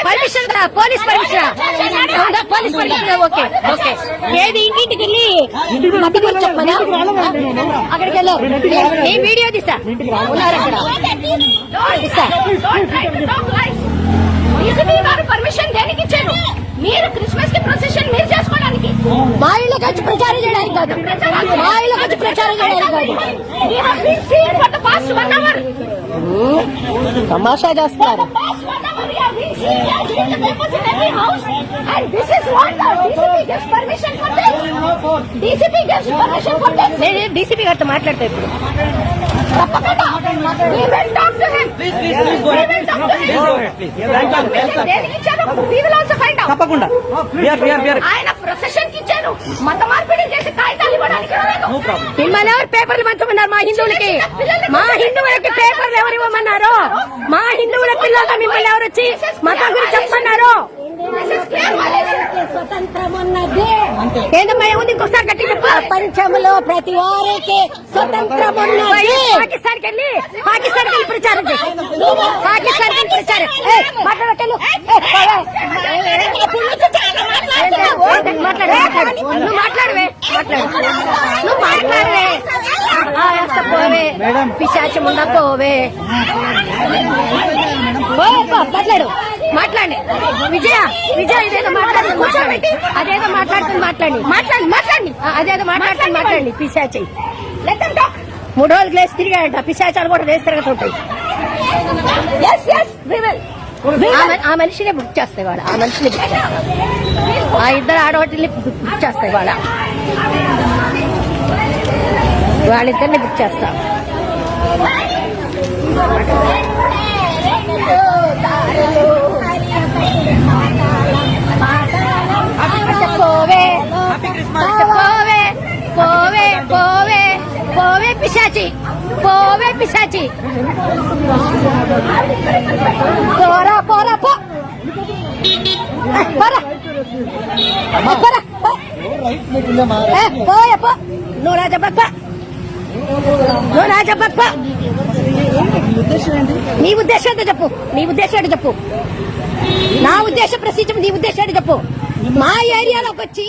permission police permission okay okay ఏది ఇంటికి వెళ్ళి మట్టి చెప్పనా అక్కడికి వెళ్ళారు నేను వీడియో తీసా ఉన్నారు అక్కడ పర్మిషన్ దేనికి ఇచ్చారు మీరు క్రిస్మస్ కి ప్రొసెషన్ మీరు చేసుకోవడానికి మా ఇళ్ళకి వచ్చి ప్రచారం చేయడానికి కాదు మా ఇళ్ళకి వచ్చి ప్రచారం చేయడానికి కాదు తమాషా చేస్తున్నారు డీసీపీ గారితో మాట్లాడతా ఇప్పుడు తప్పకుండా ఆయన ప్రొసెషన్ కి ఇచ్చారు మత మార్పిడి చేసి కాగితాలు ఇవ్వడానికి మిమ్మల్ని ఎవరు పేపర్లు పంచమన్నారు మా హిందువులకి పేపర్లు ఎవరు ఇవ్వమన్నారు మా హిందువుల పిల్లలతో మిమ్మల్ని ఎవరు వచ్చి మతం గురించి చెప్పమన్నారు ఏందమ్మా ఏముంది ఇంకోసారి గట్టి ప్రపంచంలో ప్రతి వారికి స్వతంత్రం ఉన్నది పాకిస్తాన్కి వెళ్ళి ప్రచారం పాకిస్తాన్ ప్రచారం మాట్లాడటలు నువ్వు మాట్లాడవే నువ్వు మాట్లాడవే పోవే పిశాచం ఉందా పోవే మాట్లాడు విజయ ఇదేదో మాట్లాడుతుంది అదేదో మాట్లాడుతుంది అదేదో మాట్లాడండి పిశాచి 3 రోజులు గ్లేసి తిరిగాడంట పిశాచాలు కూడా వేసి తిరగతుంటాయి ఆ మనిషినే బుక్ చేస్తాయి వాడు ఆ ఇద్దరు ఆడవాటిని బుక్ చేస్తాయి వాళ్ళిద్దరిని బుక్ చేస్తా పోవే పిశాచి పోరా నువ్వు రాజప్ప నీ ఉద్దేశం ఏంటో చెప్పు నా ఉద్దేశం ప్రశ్నించు నీ ఉద్దేశం ఏంటో చెప్పు మా ఏరియాలోకి వచ్చి